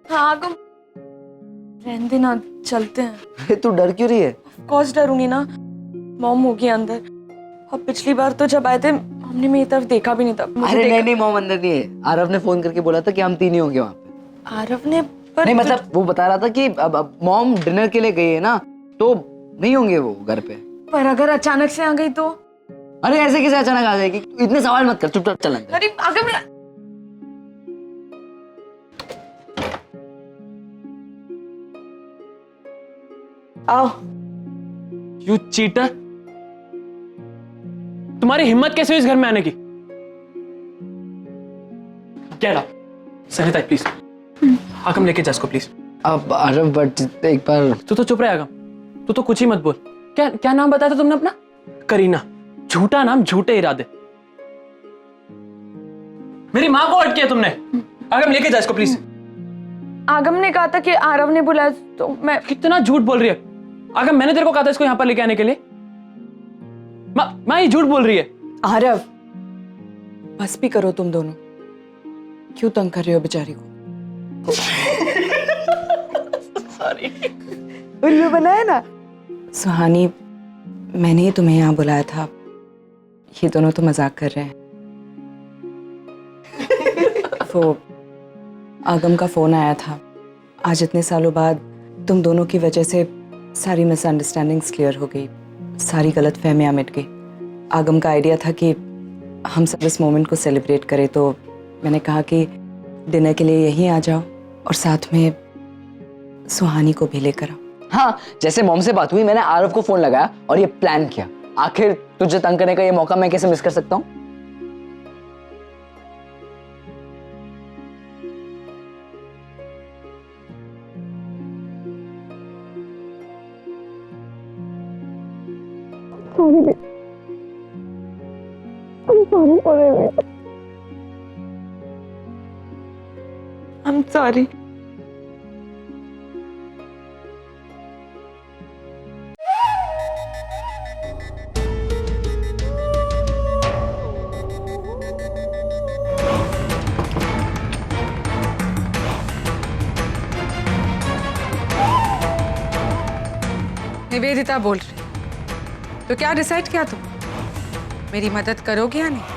हाँ आगम, रहने देना, चलते हैं। अरे तू डर क्यों रही है? ऑफ कोर्स डरूंगी ना, मॉम होगी अंदर। और पिछली बार तो जब आए थे हमने मेरी तरफ देखा भी नहीं था। अरे नहीं नहीं, मॉम अंदर नहीं है। आरव ने फोन करके बोला था कि हम तीन ही होंगे वहाँ पे। आरव ने? पर नहीं मतलब वो बता रहा था कि अब मॉम डिनर के लिए गई है ना, तो नहीं होंगे वो घर पे। पर अगर अचानक से आ गई तो? अरे ऐसे कैसे अचानक आ जाएगी? इतने सवाल मत कर, चुपचाप चल अंदर। अरे आगम, आओ। यू चीटर, तुम्हारी हिम्मत कैसे हुई इस घर में आने की? Get out. सरिता प्लीज, आगम लेके जा इसको प्लीज। अब आरव बट एक बार तू तो चुप रहे आगम, तू तो कुछ ही मत बोल। क्या क्या नाम बताया था तुमने अपना? करीना। झूठा नाम, झूठे इरादे। मेरी माँ को हट किया तुमने। आगम लेके जा इसको प्लीज। आगम ने कहा था कि आरव ने बुलाया तो मैं। कितना झूठ बोल रही है आगम, मैंने तेरे को कहा था इसको यहाँ पर लेके आने के लिए। माँ ये झूठ बोल रही है। आरव, बस भी करो तुम दोनों, क्यों तंग कर रहे हो बेचारी को? सॉरी। उल्लू बनाया ना। सुहानी, मैंने ही तुम्हें यहाँ बुलाया था, ये दोनों तो मजाक कर रहे हैं। वो आगम का फोन आया था, आज इतने सालों बाद तुम दोनों की वजह से सारी मिसअंडरस्टैंडिंग्स क्लियर हो गई, सारी गलतफहमियां मिट गई। आगम का आइडिया था कि हम सब इस मोमेंट को सेलिब्रेट करें, तो मैंने कहा कि डिनर के लिए यहीं आ जाओ और साथ में सुहानी को भी लेकर आओ। हाँ, जैसे मॉम से बात हुई मैंने आरव को फोन लगाया और ये प्लान किया। आखिर तुझे तंग करने का ये मौका मैं कैसे मिस कर सकता हूँ? I'm sorry. निवेदिता बोल रही, तो क्या डिसाइड किया तुम? मेरी मदद करोगे या नहीं?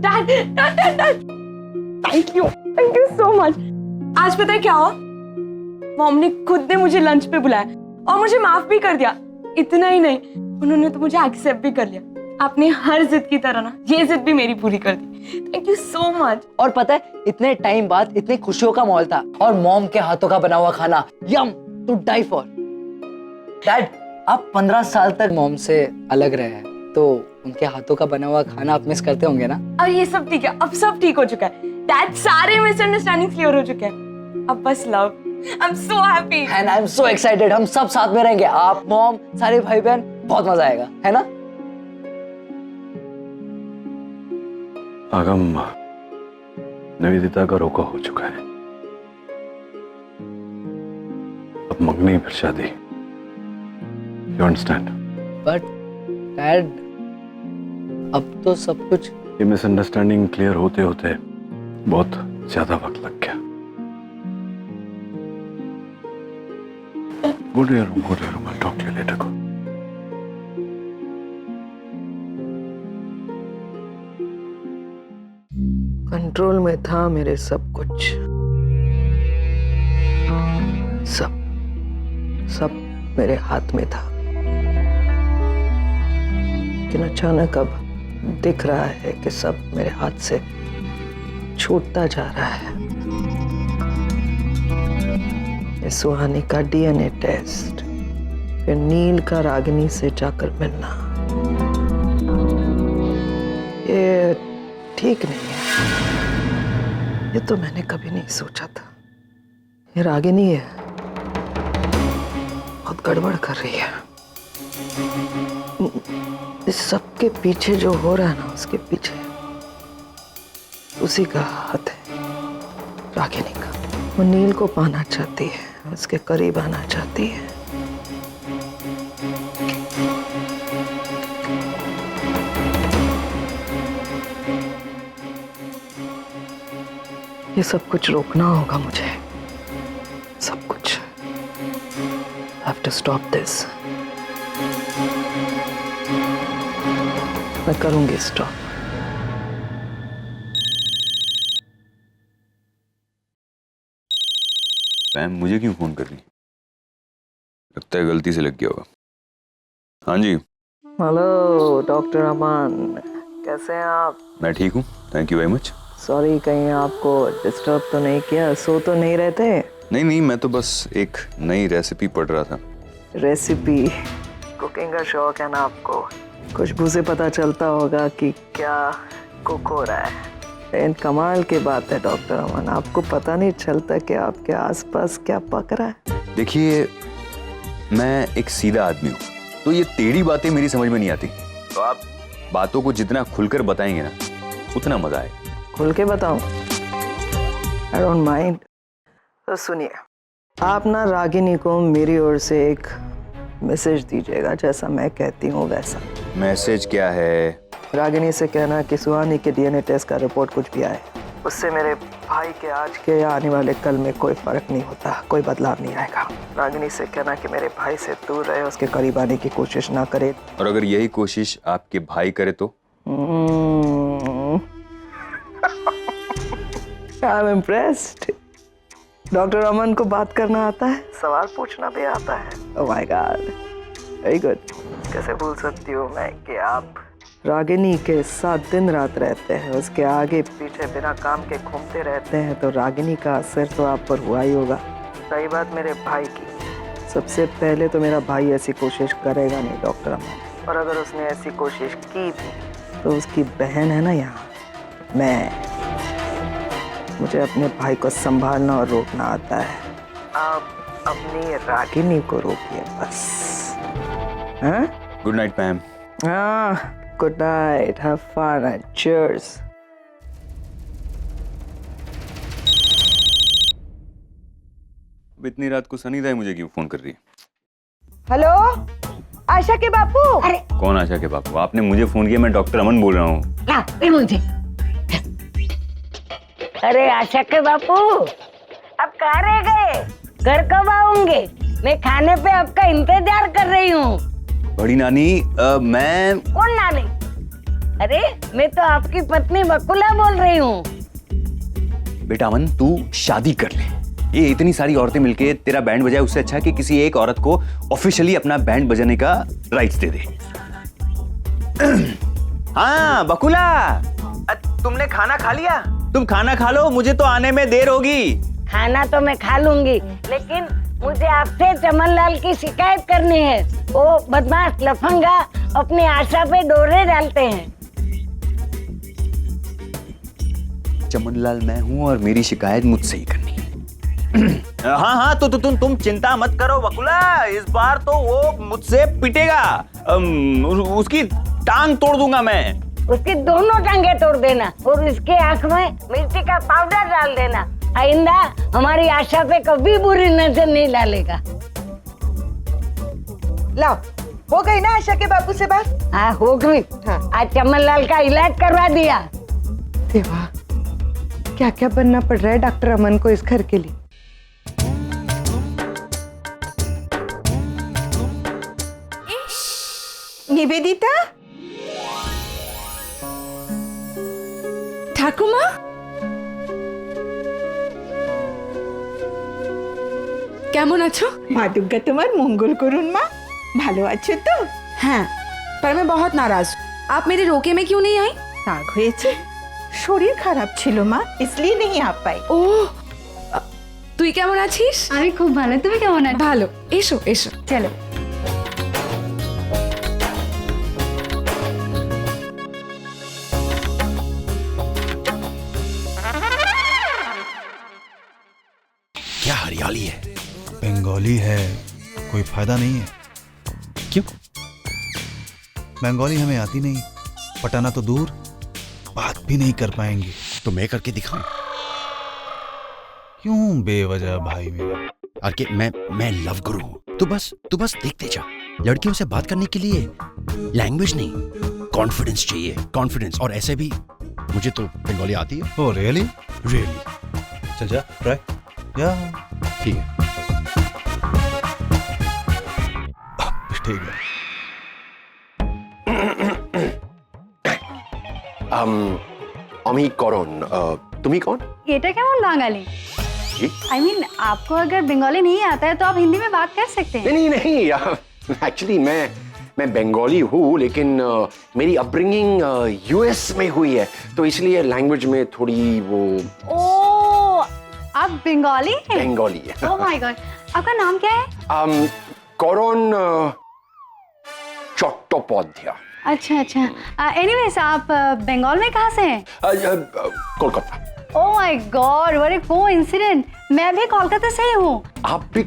Dad, Dad, Dad, Dad. Thank you so much. आज पता है क्या हुआ? मॉम ने खुद ने मुझे लंच पे बुलाया और मुझे माफ भी कर दिया। इतना ही नहीं, उन्होंने तो मुझे एक्सेप्ट भी कर लिया। आपने हर जिद की तरह ना ये जिद भी मेरी पूरी कर दी। Thank you so much. और पता है, इतने टाइम बाद इतनी खुशियों का माहौल था और मॉम के हाथों का बना हुआ खाना, M two die for. Dad, आप 15 साल तक मॉम से अलग रहे हैं, तो उनके हाथों का बना हुआ खाना आप मिस करते होंगे ना? और ये सब ठीक है, अब सब ठीक हो चुका है। डैड, सारे मिसअंडरस्टैंडिंग क्लियर हो चुके हैं, अब बस love. I am so happy and I am so excited. हम सब साथ में रहेंगे, आप, मॉम, सारे भाई बहन, बहुत मजा आएगा, है ना? आगम, निवेदिता का रोका हो चुका है, अब मंगनी फिर शादी। You understand? बट डैड, अब तो सब कुछ। ये मिसअंडरस्टैंडिंग क्लियर होते होते बहुत ज्यादा वक्त लग गया। Go to your room, go to your room. I'll talk to you later. Go. Control में था मेरे सब कुछ, सब मेरे हाथ में था, लेकिन अचानक अब दिख रहा है कि सब मेरे हाथ से छूटता जा रहा है। ये सुहानी का डीएनए टेस्ट, फिर नील का रागिनी से जाकर मिलना, ये ठीक नहीं है। ये तो मैंने कभी नहीं सोचा था। ये रागिनी है, बहुत गड़बड़ कर रही है। इस सब के पीछे जो हो रहा है ना, उसके पीछे उसी का हाथ है, रागिनी का। वो नील को पाना चाहती है, उसके करीब आना चाहती है। ये सब कुछ रोकना होगा मुझे, सब कुछ। I have to stop this. मैं करूंगी स्टॉप। मैम मुझे क्यों फोन कर रही? लगता है गलती से लग गया होगा। हाँ जी। हेलो डॉक्टर अमन, कैसे हैं आप? मैं ठीक हूँ, thank you very much. Sorry, कहीं आपको डिस्टर्ब तो नहीं किया? सो तो नहीं रहते? नहीं नहीं, मैं तो बस एक नई रेसिपी पढ़ रहा था। रेसिपी, कुकिंग का शौक है ना आपको? खुशबू से पता चलता होगा कि क्या कुक हो रहा है। लेकिन कमाल की बात है डॉक्टर अमन, आपको पता नहीं चलता कि आपके आसपास क्या पक रहा है। देखिए, मैं एक सीधा आदमी हूँ, तो ये टेढ़ी बातें मेरी समझ में नहीं आती। तो आप बातों को जितना खुलकर बताएंगे ना, उतना मजा आएगा। खुल के बताऊं? I don't mind. तो सुनिए, आप ना रागिनी को मेरी ओर से एक मैसेज दीजिएगा, जैसा मैं कहती हूँ वैसा। मैसेज क्या है? रागिनी से कहना कि सुहानी के डीएनए टेस्ट का रिपोर्ट कुछ भी आए, उससे मेरे भाई के आज के या आने वाले कल में कोई फर्क नहीं होता, कोई बदलाव नहीं आएगा। रागिनी से कहना कि मेरे भाई से दूर रहे, उसके करीब आने की कोशिश ना करे। और अगर यही कोशिश आपके भाई करे तो? I am impressed. डॉक्टर अमन को बात करना आता है, सवाल पूछना भी आता है। ओह माय गॉड, वेरी गुड। कैसे भूल सकती हूँ मैं कि आप रागिनी के साथ दिन रात रहते हैं, उसके आगे पीछे बिना काम के घूमते रहते हैं, तो रागिनी का असर तो आप पर हुआ ही होगा। सही बात मेरे भाई की, सबसे पहले तो मेरा भाई ऐसी कोशिश करेगा नहीं डॉक्टर अमन, और अगर उसने ऐसी कोशिश की भी तो उसकी बहन है ना यहाँ, मैं, मुझे अपने भाई को संभालना और रोकना आता है। आप अपनी रागिनी को रोकिए बस। हाँ? Good night ma'am. हाँ, good night, have fun and cheers. अब इतनी रात को सनीदा मुझे क्यों फोन कर रही है? हेलो, आशा के बापू। अरे कौन आशा के बापू? आपने मुझे फोन किया, मैं डॉक्टर अमन बोल रहा हूँ। ला दे मुझे। अरे आशा के बापू, अब कहाँ रह गए? घर कब आओगे? मैं खाने पे आपका इंतजार कर रही हूँ। बड़ी नानी, मैं... कौन नानी? अरे मैं तो आपकी पत्नी बकुला बोल रही हूँ। बेटा अमन, तू शादी कर ले। ये इतनी सारी औरतें मिलके तेरा बैंड बजाए, उससे अच्छा कि किसी एक औरत को ऑफिशियली अपना बैंड बजाने का राइट्स दे दे। हाँ बकुला, तुमने खाना खा लिया? तुम खाना खा लो, मुझे तो आने में देर होगी। खाना तो मैं खा लूंगी, लेकिन मुझे आपसे चमनलाल की शिकायत करनी है। वो बदमाश लफंगा अपनी आशा पे डोरे डालते हैं। चमनलाल मैं हूँ और मेरी शिकायत मुझसे ही करनी है। हाँ हाँ, तो तुम चिंता मत करो बकुला, इस बार तो वो मुझसे पिटेगा। उसकी टांग तोड़ दूंगा मैं। उसकी दोनों टांगे तोड़ देना और उसके आंख में मिर्ची का पाउडर डाल देना। आइंदा हमारी आशा पे कभी बुरी नजर नहीं डालेगा। लाओ, हो गई ना आशा के बापू से बात? हाँ हो गई। हाँ। आज चमनलाल का इलाज करवा दिया। देवा, क्या क्या बनना पड़ रहा है डॉक्टर अमन को इस घर के लिए। निवेदिता, ঠাকুমা, কেমন আছো? মা দুর্গা তোমার মঙ্গল করুন মা। ভালো আছো তো? হ্যাঁ, पर मैं बहुत नाराज। आप मेरे रोके में क्यों नहीं आई? রাগ হয়েছে? শরীর খারাপ ছিল মা, इसलिए नहीं आ पाई। ও, তুই কেমন আছিস? আমি খুব ভালো, তুমি কেমন আছো? ভালো, এসো এসো। চলো। क्या हरियाली है? बंगाली है, कोई फायदा नहीं है। क्यों? बंगाली हमें आती नहीं, पटाना तो दूर, बात भी नहीं कर पाएंगे। तो मैं करके दिखाऊं। क्यों बेवजह भाई मेरा? आरके मैं लव गुरु हूं। तू बस देखते जा। लड़कियों से बात करने के लिए लैंग्वेज नहीं, कॉन्फिडेंस चाहिए, कॉन्फिडेंस। और ऐसे भी मुझे तो बंगाली आती है। Oh really? रियली। चल जा ट्राई। या ठीक है। ठीक है। আমি করণ তুমি कौन? এটা কেমন বাঙালি? जी? I mean, आपको अगर बंगाली नहीं आता है तो आप हिंदी में बात कर सकते हैं। नहीं एक्चुअली मैं बंगाली हूँ, लेकिन मेरी अपब्रिंगिंग यूएस में हुई है, तो इसलिए लैंग्वेज में थोड़ी वो ओह, आप बंगाली हैं? बंगाली है। ओह माय गॉड, आपका नाम क्या है? করণ चट्टोपाध्याय। अच्छा। एनीवेज, आप बंगाल में कहाँ से हैं? कोलकाता। ओह my God, what a coincident. मैं भी कोलकाता से ही हूँ। आप भी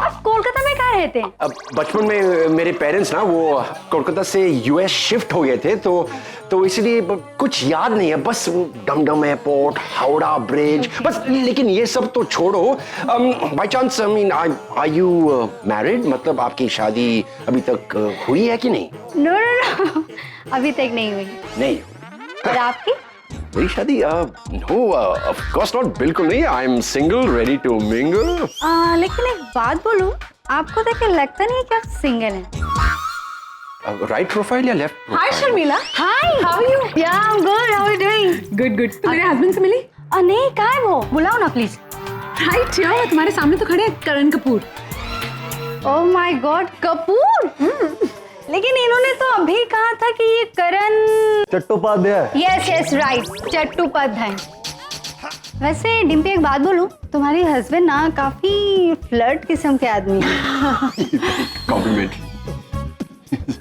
आप कोलकाता में कहाँ रहते हैं? बचपन में मेरे पेरेंट्स ना वो कोलकाता से यूएस शिफ्ट हो गए थे, तो इसलिए कुछ याद नहीं है, बस डमडम एयरपोर्ट, हावड़ा ब्रिज, बस। लेकिन ये सब तो छोड़ो। By chance I mean are you married? मतलब आपकी शादी अभी तक हुई है कि नहीं? नो, अभी तक नहीं हुई। नहीं। और आपकी? मेरी शादी नो ऑफ कोर्स नॉट, बिल्कुल नहीं। I am single, ready to mingle. लेकिन एक बात बोलूं, आपको देख के लगता नहीं कि आप सिंगल हैं। राइट प्रोफाइल या left? Hi Sharmila. Hi, how are you? Yeah I am good, how are you doing? Good. तुम मेरे हस्बैंड से मिली? नहीं, कहाँ है वो? बुलाओ ना प्लीज। राइट यार, तुम्हारे सामने तो खड़े हैं Karan Kapoor. Oh my god, Kapoor? लेकिन इन्होंने तो अभी कहा था कि ये करण चट्टोपाध्याय। Yes right, Chattopadhyay. वैसे डिम्पी, एक बात बोलूं, तुम्हारी हस्बैंड ना काफी फ्लर्ट किस्म के आदमी है। कॉम्प्लीमेंट।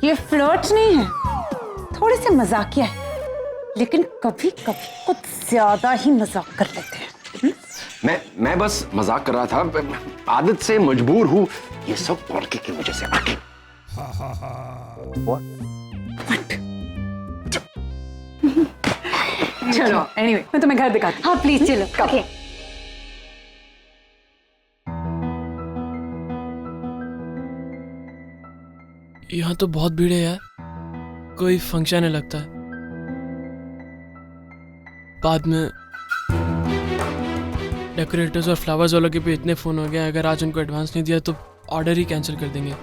ये फ्लर्ट नहीं है, थोड़े से मजाकिया है, लेकिन कभी कभी कुछ ज्यादा ही मजाक कर लेते हैं। मैं बस मजाक कर रहा था, आदत से मजबूर हूँ ये सब पढ़ के मुझे से आके। चलो एनीवे, मैं तुम्हें घर दिखाती हूँ। हाँ प्लीज चलो। ओके। यहाँ तो बहुत भीड़ है यार, कोई फंक्शन है लगता है। बाद में डेकोरेटर्स और फ्लावर्स वालों के भी इतने फोन हो गए, अगर आज उनको एडवांस नहीं दिया तो ऑर्डर ही कैंसिल कर देंगे।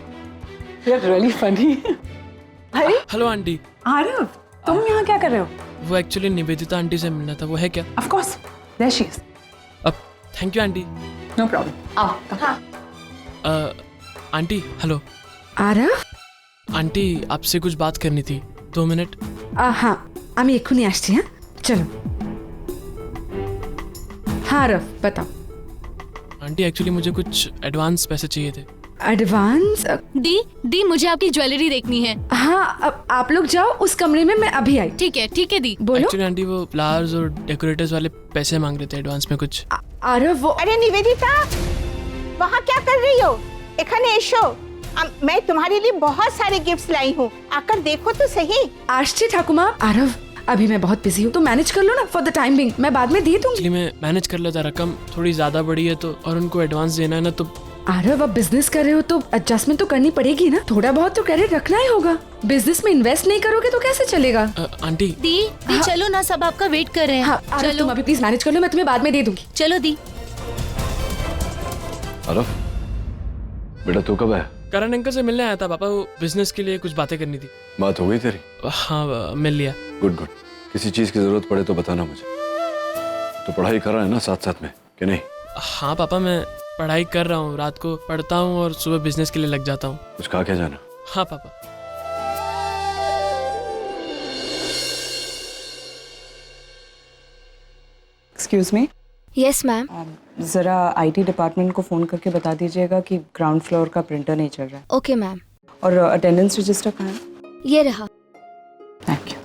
You're really funny। अरे हेलो आंटी। आरव, तुम यहाँ क्या कर रहे हो? वो एक्चुअली निवेदिता आंटी से मिलना था, वो है क्या? Of course, there she is। अब thank you aunty. No problem। आओ। हाँ। Aunty hello. आरव, आंटी आपसे कुछ बात करनी थी, 2 मिनट। हाँ, আমি এক্ষুনি আসছি। হ্যাঁ, চলো। हाँ आरव, बताओ। आंटी एक्चुअली मुझे कुछ एडवांस पैसे चाहिए थे। एडवांस? दी मुझे आपकी ज्वेलरी देखनी है। हाँ, अब आप लोग जाओ उस कमरे में, मैं अभी आई। ठीक है दी। बोलो। एक्चुअली आंटी वो फ्लावर्स और डेकोरेटर्स वाले पैसे मांग रहे थे एडवांस में कुछ। आरव, वो अरे निवेदिता, वहाँ क्या कर रही हो? एखाने एशो, मैं तुम्हारे लिए बहुत सारे गिफ्ट्स लाई हूँ, आकर देखो तो सही। आश्ची ठाकुमा। आरव, अभी मैं बहुत बिजी हूँ, तो मैनेज कर लो ना फॉर द टाइम बिंग, मैं बाद में दे दूंगी। एक्चुअली मैं मैनेज कर लेता, रकम थोड़ी ज्यादा बड़ी है तो, और उनको एडवांस देना है ना, तो आरव अब बिजनेस कर रहे हो तो एडजस्टमेंट तो करनी पड़ेगी ना, थोड़ा बहुत तो क्रेडिट रखना ही होगा। बिजनेस में इन्वेस्ट नहीं करोगे तो कैसे चलेगा? आंटी दी चलो ना, सब आपका वेट कर रहे हैं। हाँ, आरव तुम अभी प्लीज मैनेज कर लो, मैं तुम्हें बाद में दे दूंगी। चलो दी। आरव बेटा तू कब है? करण अंकल से मिलने आया था पापा, वो बिजनेस के लिए कुछ बातें करनी थी। बात हो गई तेरी? हाँ मिल लिया। Good good. किसी चीज की जरूरत पड़े तो बताना मुझे। तो पढ़ाई कर रहा है ना साथ साथ में कि नहीं? हाँ पापा, मैं पढ़ाई कर रहा हूँ, रात को पढ़ता हूँ और सुबह बिजनेस के लिए लग जाता हूँ। कुछ कहा क्या जाना? हाँ पापा। Excuse me. Yes ma'am. जरा आईटी डिपार्टमेंट को फोन करके बता दीजिएगा कि ग्राउंड फ्लोर का प्रिंटर नहीं चल रहा है। Okay ma'am. और अटेंडेंस रजिस्टर कहाँ है? ये रहा। Thank you.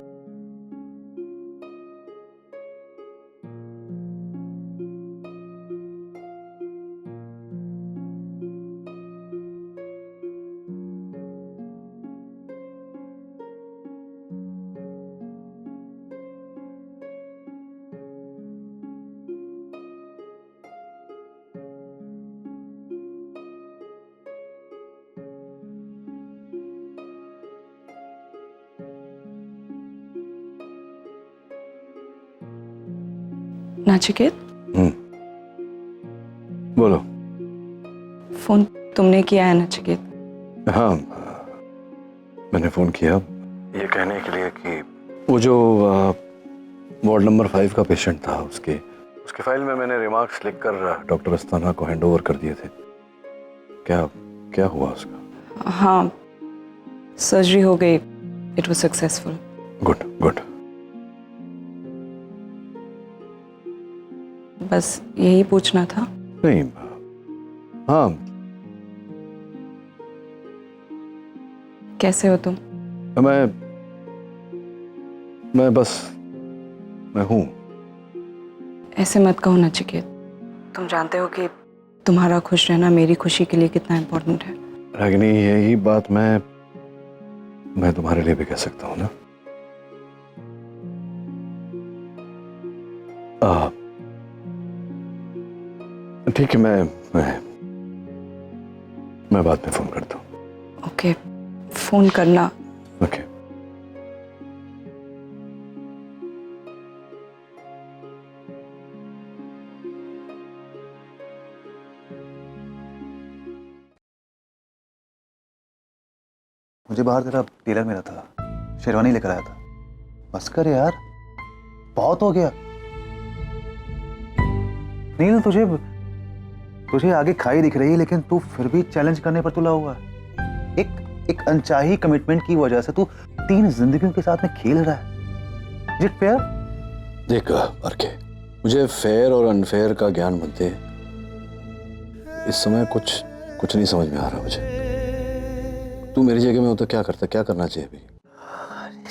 नाचिकेत, बोलो। फोन तुमने किया है नचिकेत? हाँ, मैंने फोन किया ये कहने के लिए कि वो जो वार्ड नंबर 5 का पेशेंट था, उसके फाइल में मैंने रिमार्क्स लिखकर डॉक्टर अस्थाना को हैंडओवर कर दिए थे। क्या हुआ उसका? हाँ, सर्जरी हो गई, इट वाज सक्सेसफुल। गुड। बस यही पूछना था। नहीं, हाँ, कैसे हो तुम? मैं हूँ। ऐसे मत कहो नचिकेत, तुम जानते हो कि तुम्हारा खुश रहना मेरी खुशी के लिए कितना इम्पोर्टेंट है। रागिनी, यही बात मैं तुम्हारे लिए भी कह सकता हूँ ना। ठीक है, मैं बाद में फोन करता हूँ। ओके, फोन करना। ओके। मुझे बाहर तेरा टेलर मिला था, शेरवानी लेकर आया था। बस कर यार, बहुत हो गया। नील, तुझे आगे खाई दिख रही है, लेकिन तू फिर भी चैलेंज करने पर तुला हुआ है। एक अनचाही कमिटमेंट की वजह से तू 3 जिंदगियों के साथ में खेल रहा है। Is it fair? देख आरके, मुझे फेयर और अनफेयर का ज्ञान मत दे। इस समय कुछ नहीं समझ में आ रहा मुझे। तू मेरी जगह में हो तो क्या करता, क्या करना चाहिए अभी?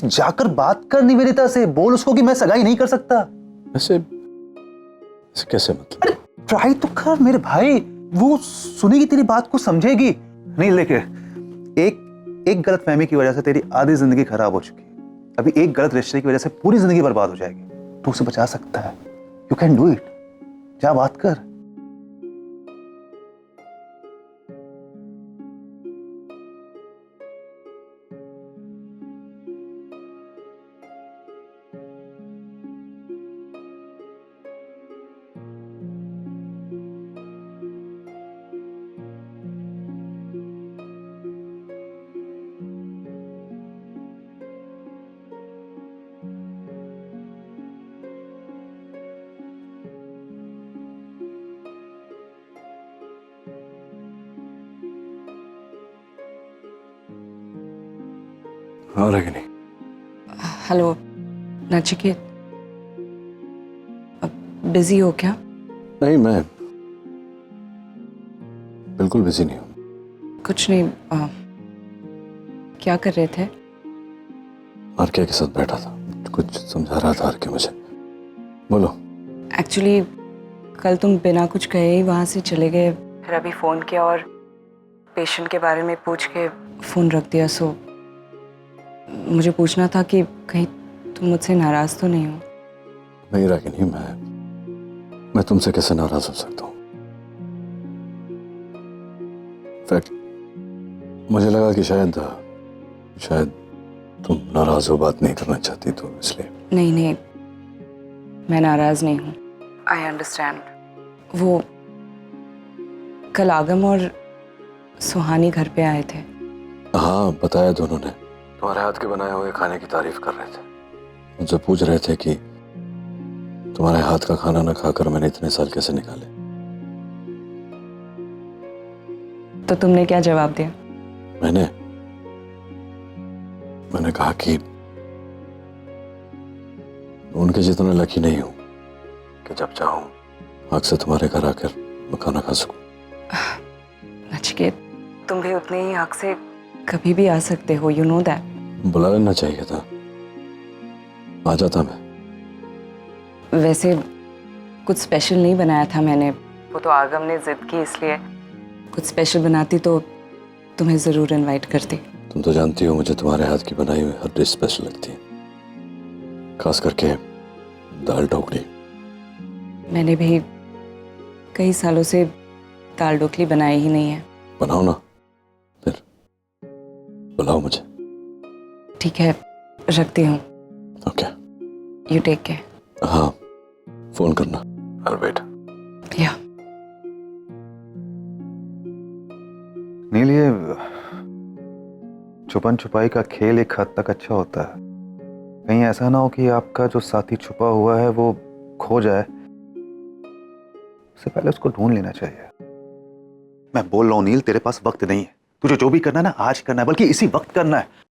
जाकर बात कर निवेदिता से, बोल उसको कि मैं सगाई नहीं कर सकता। ऐसे कैसे मतलब? अरे ट्राई तो कर मेरे भाई, वो सुनेगी तेरी बात को, समझेगी। नहीं, लेके एक गलत फहमी की वजह से तेरी आधी जिंदगी खराब हो चुकी है। अभी एक गलत रिश्ते की वजह से पूरी जिंदगी बर्बाद हो जाएगी। तू उसे बचा सकता है। You can do it. जा बात कर। हाँ रागिनी। हेलो नचिकेत, बिजी हो क्या? नहीं, मैं बिल्कुल बिजी नहीं हूँ। कुछ नहीं, क्या कर रहे थे? आरके के साथ बैठा था, कुछ समझा रहा था आरके मुझे। बोलो। एक्चुअली कल तुम बिना कुछ कहे ही वहाँ से चले गए, फिर अभी फ़ोन किया और पेशेंट के बारे में पूछ के फ़ोन रख दिया। सो मुझे पूछना था कि कहीं तुम मुझसे नाराज़ तो नहीं हो? नहीं रागिनी, मैं तुमसे कैसे नाराज हो सकता हूँ? फैक्ट मुझे लगा कि शायद तुम नाराज हो, बात नहीं करना चाहती, तो इसलिए। नहीं, मैं नाराज़ नहीं हूँ। I understand. वो कल आगम और सुहानी घर पे आए थे। हाँ, बताया दोनों ने। तुम्हारे हाथ के बनाए हुए खाने की तारीफ कर रहे थे। मुझसे पूछ रहे थे कि तुम्हारे हाथ का खाना न खाकर मैंने इतने साल कैसे निकाले। तो तुमने क्या जवाब दिया? मैंने कहा कि उनके जितना लकी नहीं हूं कि जब चाहूं आग से तुम्हारे घर आकर मैं खाना खा सकूं। नचिकेत, तुम भी उतने ही हक से कभी भी आ सकते हो, यू नो दैट। बुला लेना चाहिए था, आ जाता मैं। वैसे कुछ स्पेशल नहीं बनाया था मैंने, वो तो आगम ने जिद की, इसलिए कुछ स्पेशल बनाती तो तुम्हें जरूर इनवाइट करती। तुम तो जानती हो मुझे तुम्हारे हाथ की बनाई हुई हर डिश स्पेशल लगती है, खास करके दाल ढोकली। मैंने भी कई सालों से दाल ढोकली बनाई ही नहीं है। बनाओ ना, फिर बुलाओ मुझे। ठीक है, रखती हूँ। Okay, you take care. हाँ, फोन करना। I'll wait. या नील, ये छुपन छुपाई का खेल एक हद तक अच्छा होता है। कहीं ऐसा ना हो कि आपका जो साथी छुपा हुआ है वो खो जाए, उससे पहले उसको ढूंढ लेना चाहिए। मैं बोल रहा हूं नील, तेरे पास वक्त नहीं है। तुझे जो भी करना है ना आज करना है, बल्कि इसी वक्त करना है।